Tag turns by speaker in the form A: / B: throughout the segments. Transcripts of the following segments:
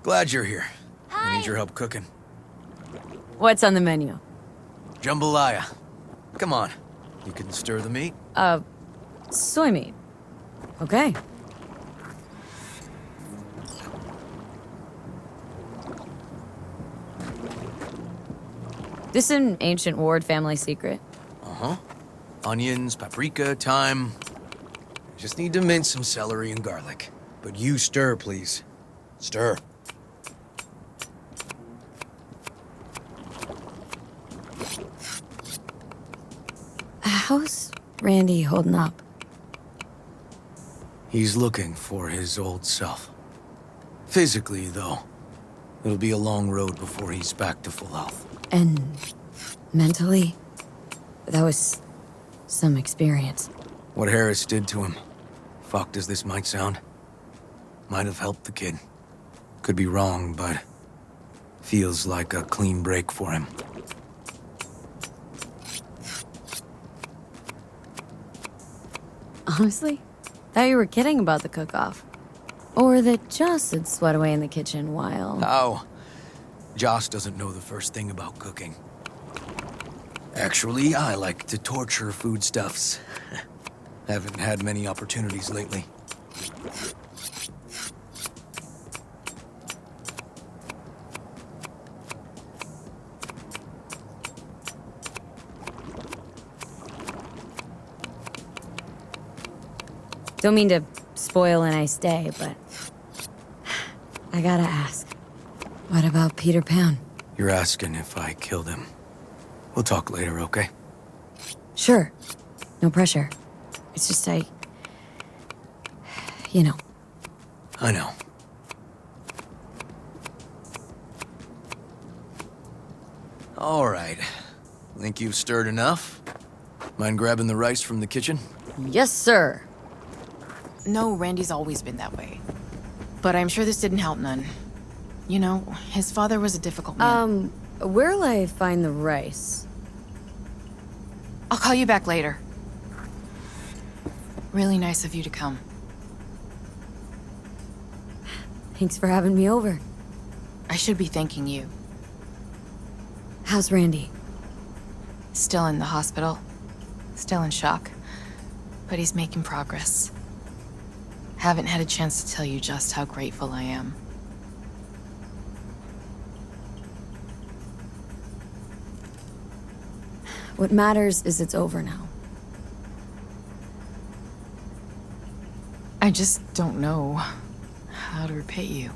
A: Glad you're here.
B: Hi.
A: I need your help cooking.
B: What's on the menu?
A: Jambalaya. Come on. You can stir the meat?
B: Soy meat. Okay. This an ancient Ward family secret?
A: Uh-huh. Onions, paprika, thyme. Just need to mince some celery and garlic. But you stir, please. Stir.
B: How's Randy holding up?
A: He's looking for his old self. Physically, though. It'll be a long road before he's back to full health.
B: And mentally? That was some experience.
A: What Harris did to him, fucked as this might sound, might have helped the kid. Could be wrong, but feels like a clean break for him.
B: Honestly, thought you were kidding about the cook-off. Or that Joss had sweat away in the kitchen while...
A: How? Joss doesn't know the first thing about cooking. Actually, I like to torture foodstuffs. Haven't had many opportunities lately.
B: Don't mean to spoil a nice day, but... I gotta ask. What about Peter Pan?
A: You're asking if I killed him. We'll talk later, okay?
B: Sure. No pressure. It's just you know.
A: I know. All right. Think you've stirred enough? Mind grabbing the rice from the kitchen?
B: Yes, sir.
C: No, Randy's always been that way. But I'm sure this didn't help none. You know, his father was a difficult man.
B: Where'll I find the rice?
C: I'll call you back later. Really nice of you to come.
B: Thanks for having me over.
C: I should be thanking you.
B: How's Randy?
C: Still in the hospital. Still in shock. But he's making progress. Haven't had a chance to tell you just how grateful I am.
B: What matters is it's over now.
C: I just don't know how to repay you.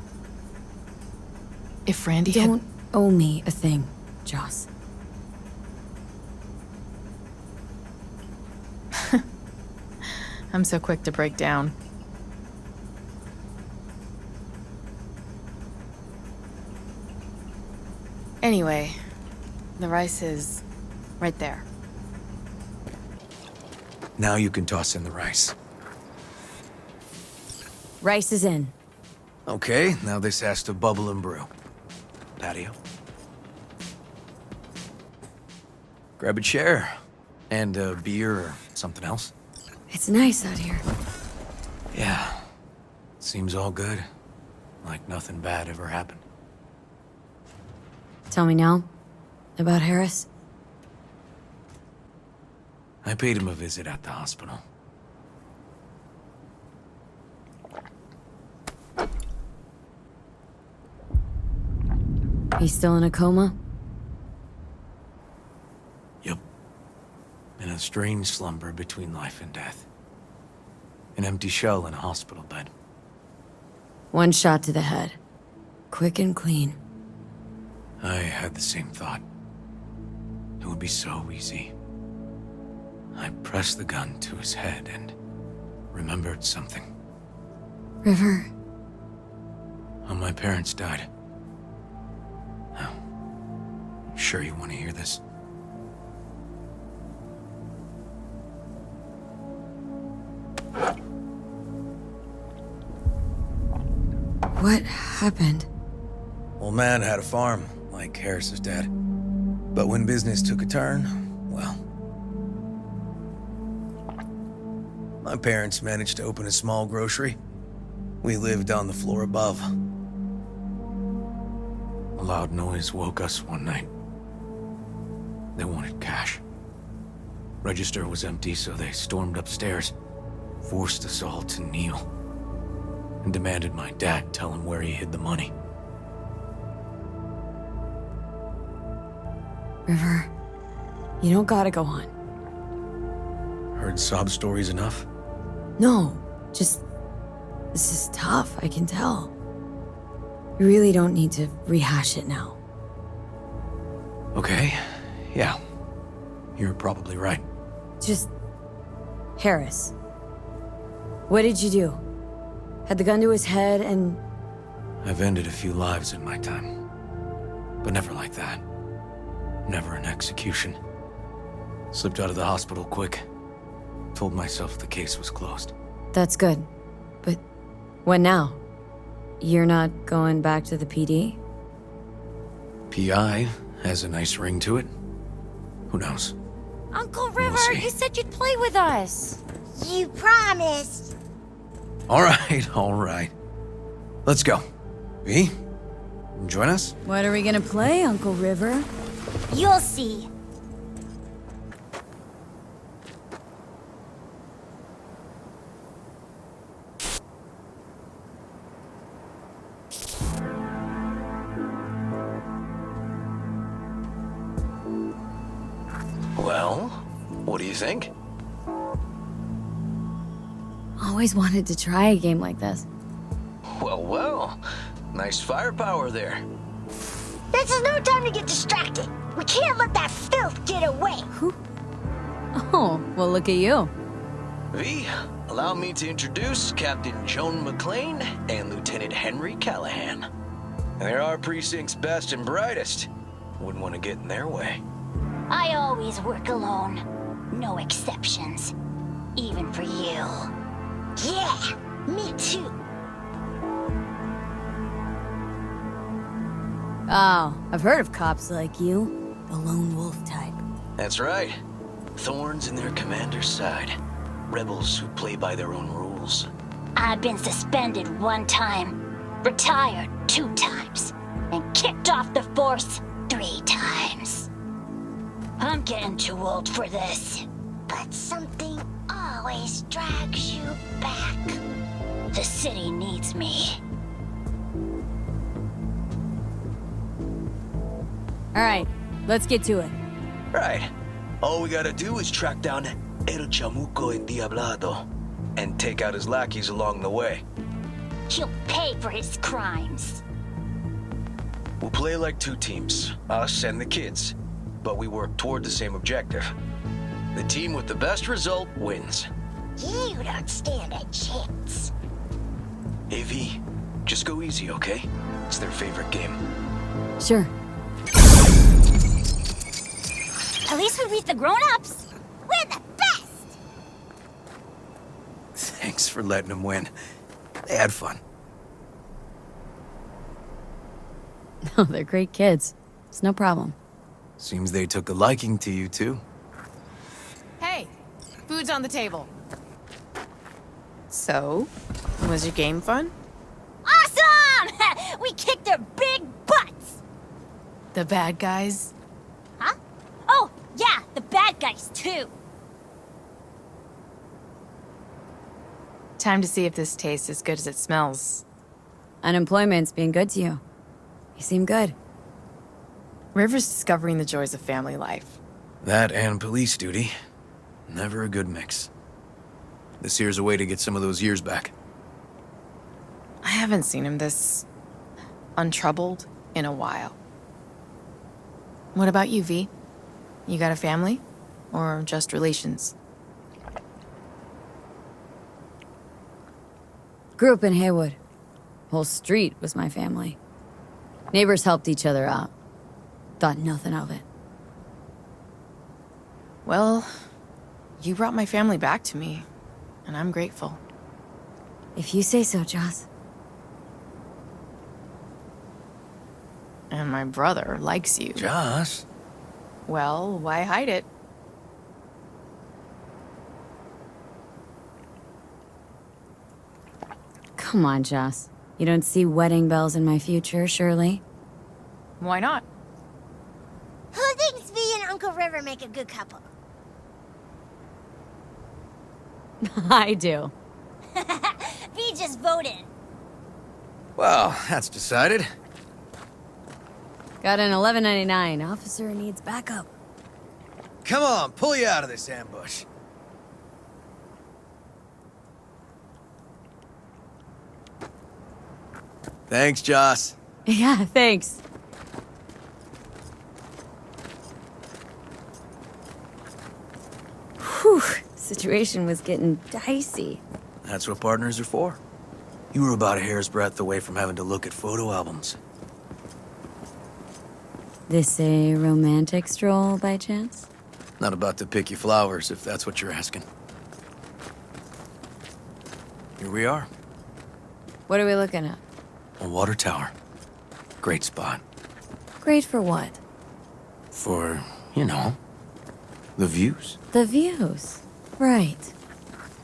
C: If Randy
B: Don't owe me a thing, Joss.
C: I'm so quick to break down. Anyway, the rice is right there.
A: Now you can toss in the rice.
B: Rice is in.
A: Okay, now this has to bubble and brew. Patio. Grab a chair. And a beer or something else.
B: It's nice out here.
A: Yeah. Seems all good. Like nothing bad ever happened.
B: Tell me now about Harris.
A: I paid him a visit at the hospital.
B: He's still in a coma?
A: Yup. In a strange slumber between life and death. An empty shell in a hospital bed.
B: One shot to the head. Quick and clean.
A: I had the same thought. It would be so easy. I pressed the gun to his head and remembered something.
B: River.
A: When my parents died. Oh, I'm sure you want to hear this.
B: What happened?
A: Old man had a farm, like Harris's dad. But when business took a turn, well... My parents managed to open a small grocery. We lived on the floor above. A loud noise woke us one night. They wanted cash. Register was empty, so they stormed upstairs, forced us all to kneel, and demanded my dad tell him where he hid the money.
B: River, you don't gotta go on.
A: Heard sob stories enough?
B: No, just... This is tough, I can tell. You really don't need to rehash it now.
A: Okay, yeah. You're probably right.
B: Just... Harris. What did you do? Had the gun to his head and...
A: I've ended a few lives in my time. But never like that. Never an execution. Slipped out of the hospital quick. Told myself the case was closed.
B: That's good. But what now? You're not going back to the PD?
A: PI has a nice ring to it. Who knows?
D: Uncle
A: We'll
D: River,
A: see.
D: you said you'd play with us.
E: You promised.
A: All right. Let's go. V, join us?
B: What are we gonna play, Uncle River?
E: You'll see.
A: Well, what do you think?
B: Always wanted to try a game like this.
A: Well. Nice firepower there.
E: This is no time to get distracted. We can't let that filth get away.
B: Oh, well, look at you.
F: V, allow me to introduce Captain Joan McClane and Lieutenant Henry Callahan. They're our precinct's best and brightest. Wouldn't want to get in their way.
E: I always work alone. No exceptions. Even for you. Yeah, me too.
B: Oh, I've heard of cops like you. The lone wolf type.
F: That's right. Thorns in their commander's side. Rebels who play by their own rules.
E: I've been suspended 1 time, retired 2 times, and kicked off the force 3 times. I'm getting too old for this. But something always drags you back. The city needs me.
B: All right, let's get to it.
F: Right. All we gotta do is track down El Chamuco Endiablado and take out his lackeys along the way.
E: He'll pay for his crimes.
F: We'll play like 2 teams, us and the kids, but we work toward the same objective. The team with the best result wins.
E: You don't stand a chance.
F: Hey V, just go easy, okay? It's their favorite game.
B: Sure.
E: At least we beat the grown-ups. We're the best.
A: Thanks for letting them win. They had fun.
B: No, they're great kids. It's no problem.
A: Seems they took a liking to you, too.
C: Hey, food's on the table. So, was your game fun?
E: Awesome! We kicked their big butts.
C: The bad guys?
E: Huh? Oh, yeah, the bad guys, too.
C: Time to see if this tastes as good as it smells.
B: Unemployment's being good to you. You seem good.
C: River's discovering the joys of family life.
A: That and police duty. Never a good mix. This here's a way to get some of those years back.
C: I haven't seen him this untroubled in a while. What about you, V? You got a family? Or just relations?
B: Grew up in Haywood. Whole street was my family. Neighbors helped each other out. Thought nothing of it.
C: Well, you brought my family back to me, and I'm grateful.
B: If you say so, Joss.
C: And my brother likes you.
A: Joss?
C: Well, why hide it?
B: Come on, Joss. You don't see wedding bells in my future, surely?
C: Why not?
D: Who thinks V and Uncle River make a good couple?
B: I do.
D: V just voted.
A: Well, that's decided.
B: Got an 1199. Officer needs backup.
A: Come on, pull you out of this ambush. Thanks, Joss.
B: Yeah, thanks. Whew, situation was getting dicey.
A: That's what partners are for. You were about a hair's breadth away from having to look at photo albums.
B: This a romantic stroll by chance?
A: Not about to pick you flowers, if that's what you're asking. Here we are,
B: What are we looking at?
A: a water tower. Great spot.
B: Great for what?
A: For, you know, the views.
B: The views. Right.